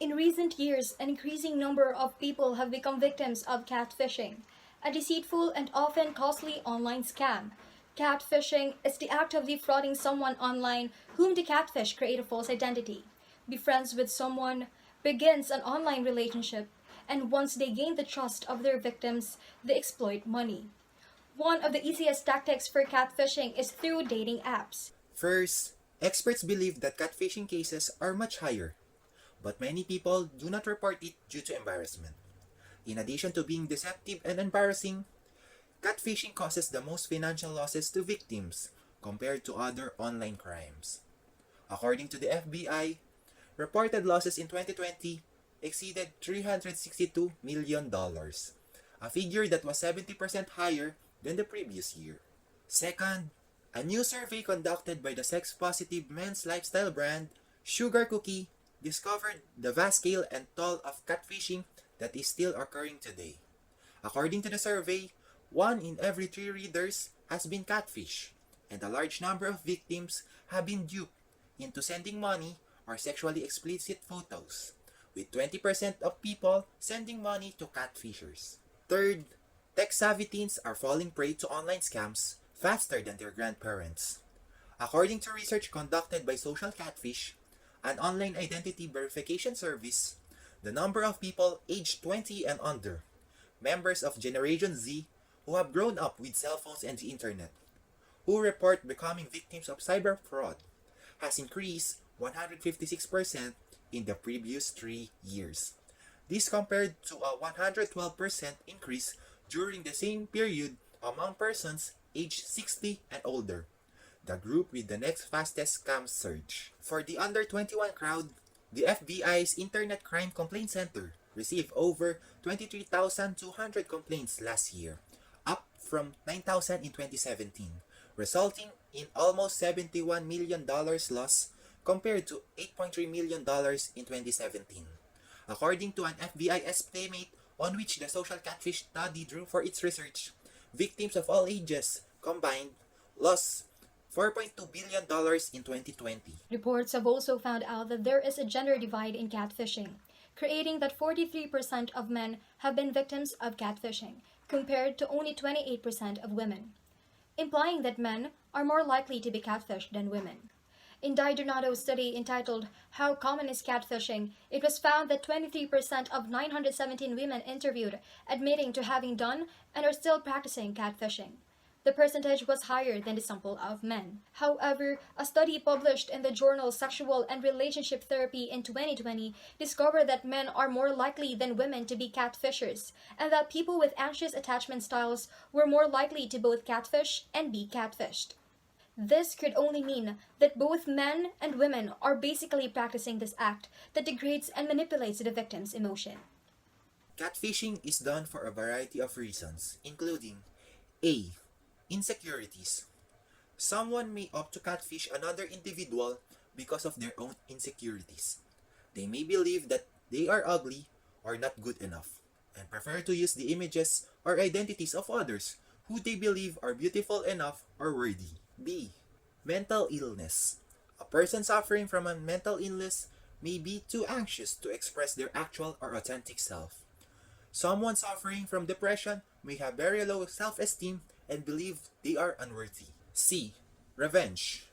In recent years, an increasing number of people have become victims of catfishing, a deceitful and often costly online scam. Catfishing is the act of defrauding someone online whom the catfish create a false identity, befriends with someone, begins an online relationship, and once they gain the trust of their victims, they exploit money. One of the easiest tactics for catfishing is through dating apps. First, experts believe that catfishing cases are much higher, but many people do not report it due to embarrassment. In addition to being deceptive and embarrassing, catfishing causes the most financial losses to victims compared to other online crimes. According to the FBI, reported losses in 2020 exceeded $362 million, a figure that was 70% higher than the previous year. Second, a new survey conducted by the sex-positive men's lifestyle brand Sugar Cookie discovered the vast scale and toll of catfishing that is still occurring today. According to the survey, 1 in every 3 readers has been catfished, and a large number of victims have been duped into sending money or sexually explicit photos, with 20% of people sending money to catfishers. Third, tech-savvy teens are falling prey to online scams faster than their grandparents. According to research conducted by Social Catfish, an online identity verification service, the number of people aged 20 and under, members of Generation Z who have grown up with cell phones and the internet, who report becoming victims of cyber fraud, has increased 156% in the previous 3 years. This compared to a 112% increase during the same period among persons aged 60 and older, the group with the next fastest scam surge. For the under 21 crowd, the FBI's Internet Crime Complaint Center received over 23,200 complaints last year, up from 9,000 in 2017, resulting in almost $71 million loss compared to $8.3 million in 2017. According to an FBI estimate on which the Social Catfish study drew for its research, victims of all ages combined lost $4.2 billion in 2020. Reports have also found out that there is a gender divide in catfishing, creating that 43% of men have been victims of catfishing, compared to only 28% of women, implying that men are more likely to be catfished than women. In Didernato's study entitled How Common is Catfishing, it was found that 23% of 917 women interviewed admitting to having done and are still practicing catfishing. The percentage was higher than the sample of men. However, a study published in the journal Sexual and Relationship Therapy in 2020 discovered that men are more likely than women to be catfishers, and that people with anxious attachment styles were more likely to both catfish and be catfished. This could only mean that both men and women are basically practicing this act that degrades and manipulates the victim's emotion. Catfishing is done for a variety of reasons, including A. Insecurities. Someone may opt to catfish another individual because of their own insecurities. They may believe that they are ugly or not good enough, and prefer to use the images or identities of others who they believe are beautiful enough or worthy. B. Mental illness. A person suffering from a mental illness may be too anxious to express their actual or authentic self. Someone suffering from depression may have very low self-esteem and believe they are unworthy. C. Revenge.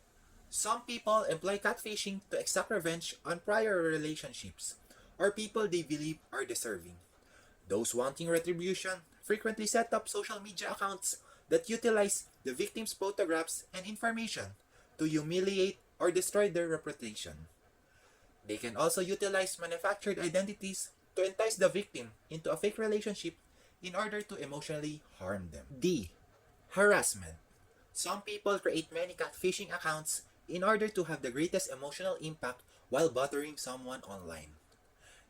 Some people employ catfishing to exact revenge on prior relationships or people they believe are deserving. Those wanting retribution frequently set up social media accounts that utilize the victim's photographs and information to humiliate or destroy their reputation. They can also utilize manufactured identities to entice the victim into a fake relationship in order to emotionally harm them. D. Harassment. Some people create many catfishing accounts in order to have the greatest emotional impact while bothering someone online.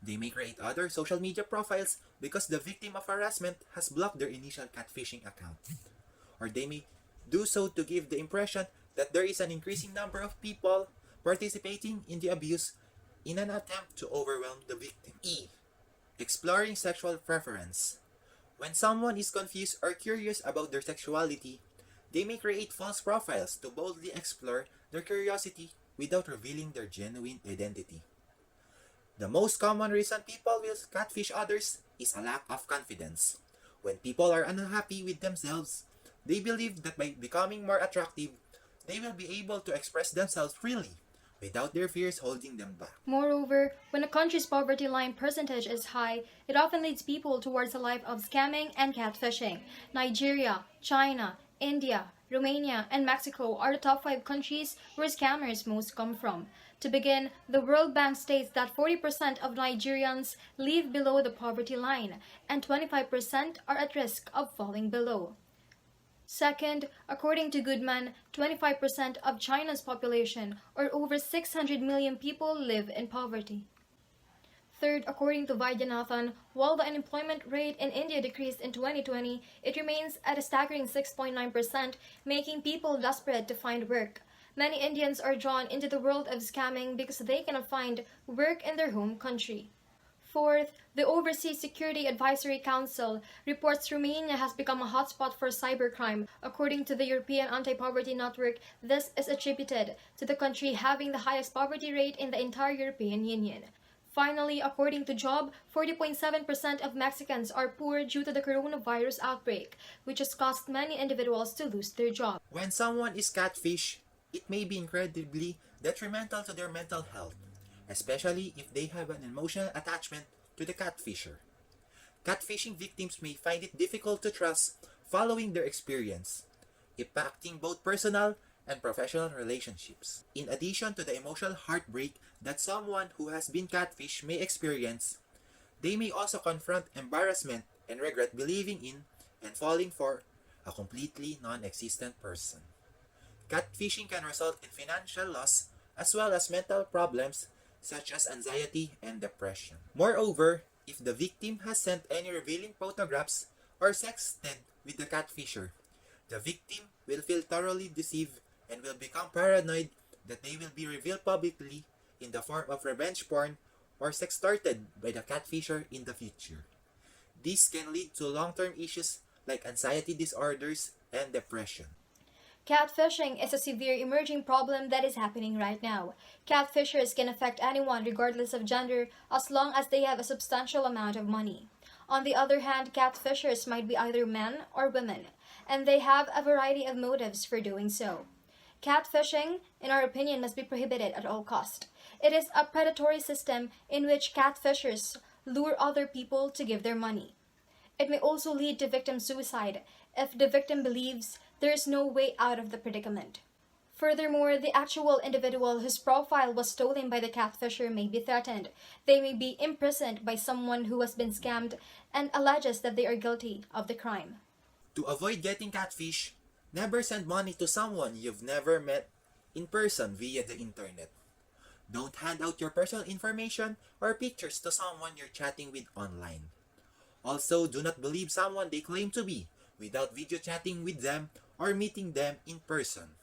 They may create other social media profiles because the victim of harassment has blocked their initial catfishing account. Or they may do so to give the impression that there is an increasing number of people participating in the abuse in an attempt to overwhelm the victim. E. Exploring sexual preference. When someone is confused or curious about their sexuality, they may create false profiles to boldly explore their curiosity without revealing their genuine identity. The most common reason people will catfish others is a lack of confidence. When people are unhappy with themselves, they believe that by becoming more attractive, they will be able to express themselves freely without their fears holding them back. Moreover, when a country's poverty line percentage is high, it often leads people towards a life of scamming and catfishing. Nigeria, China, India, Romania, and Mexico are the top 5 countries where scammers most come from. To begin, the World Bank states that 40% of Nigerians live below the poverty line, and 25% are at risk of falling below. Second, according to Guzman, 25% of China's population, or over 600 million people, live in poverty. Third, according to Virgino, while the unemployment rate in India decreased in 2020, it remains at a staggering 6.9%, making people desperate to find work. Many Indians are drawn into the world of scamming because they cannot find work in their home country. Fourth, the Overseas Security Advisory Council reports Romania has become a hotspot for cybercrime. According to the European Anti-Poverty Network, this is attributed to the country having the highest poverty rate in the entire European Union. Finally, according to Job, 40.7% of Mexicans are poor due to the coronavirus outbreak, which has caused many individuals to lose their job. When someone is catfished, it may be incredibly detrimental to their mental health, especially if they have an emotional attachment to the catfisher. Catfishing victims may find it difficult to trust following their experience, impacting both personal and professional relationships. In addition to the emotional heartbreak that someone who has been catfished may experience, they may also confront embarrassment and regret believing in and falling for a completely non-existent person. Catfishing can result in financial loss as well as mental problems such as anxiety and depression. Moreover, if the victim has sent any revealing photographs or sexted with the catfisher, the victim will feel thoroughly deceived and will become paranoid that they will be revealed publicly in the form of revenge porn or sextorted by the catfisher in the future. This can lead to long-term issues like anxiety disorders and depression. Catfishing is a severe emerging problem that is happening right now. Catfishers can affect anyone regardless of gender as long as they have a substantial amount of money. On the other hand, catfishers might be either men or women, and they have a variety of motives for doing so. Catfishing, in our opinion, must be prohibited at all costs. It is a predatory system in which catfishers lure other people to give their money. It may also lead to victim suicide if the victim believes there is no way out of the predicament. Furthermore, the actual individual whose profile was stolen by the catfisher may be threatened. They may be imprisoned by someone who has been scammed and alleges that they are guilty of the crime. To avoid getting catfish, never send money to someone you've never met in person via the internet. Don't hand out your personal information or pictures to someone you're chatting with online. Also, do not believe someone they claim to be without video chatting with them or meeting them in person.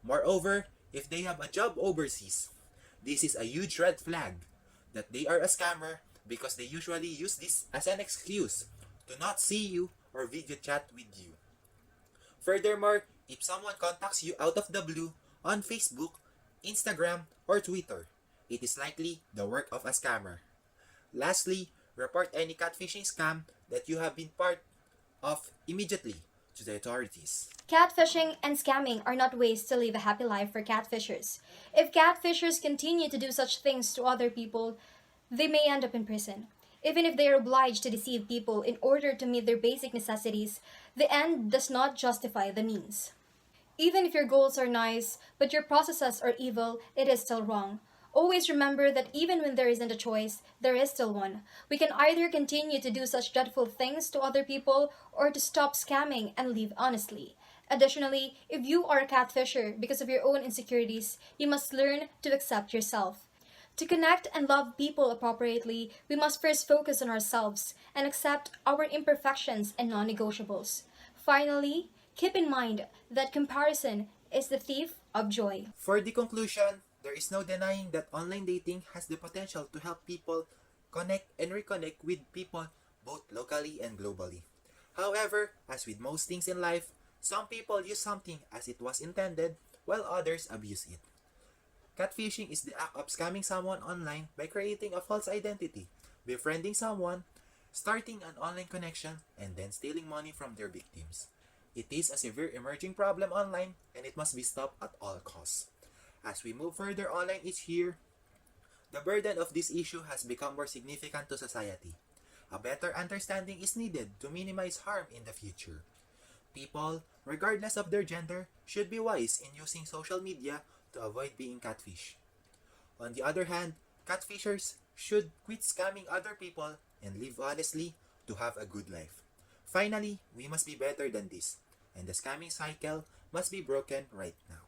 Moreover, if they have a job overseas, this is a huge red flag that they are a scammer because they usually use this as an excuse to not see you or video chat with you. Furthermore, if someone contacts you out of the blue on Facebook, Instagram, or Twitter, it is likely the work of a scammer. Lastly, report any catfishing scam that you have been part of immediately to the authorities. Catfishing and scamming are not ways to live a happy life for catfishers. If catfishers continue to do such things to other people, they may end up in prison. Even if they are obliged to deceive people in order to meet their basic necessities, the end does not justify the means. Even if your goals are nice, but your processes are evil, it is still wrong. Always remember that even when there isn't a choice, there is still one. We can either continue to do such dreadful things to other people or to stop scamming and live honestly. Additionally, if you are a catfisher because of your own insecurities, you must learn to accept yourself. To connect and love people appropriately, we must first focus on ourselves and accept our imperfections and non-negotiables. Finally, keep in mind that comparison is the thief of joy. For the conclusion, there is no denying that online dating has the potential to help people connect and reconnect with people both locally and globally. However, as with most things in life, some people use something as it was intended while others abuse it. Catfishing is the act of scamming someone online by creating a false identity, befriending someone, starting an online connection, and then stealing money from their victims. It is a severe emerging problem online and it must be stopped at all costs. As we move further online each year, the burden of this issue has become more significant to society. A better understanding is needed to minimize harm in the future. People, regardless of their gender, should be wise in using social media to avoid being catfished. On the other hand, catfishers should quit scamming other people and live honestly to have a good life. Finally, we must be better than this, and the scamming cycle must be broken right now.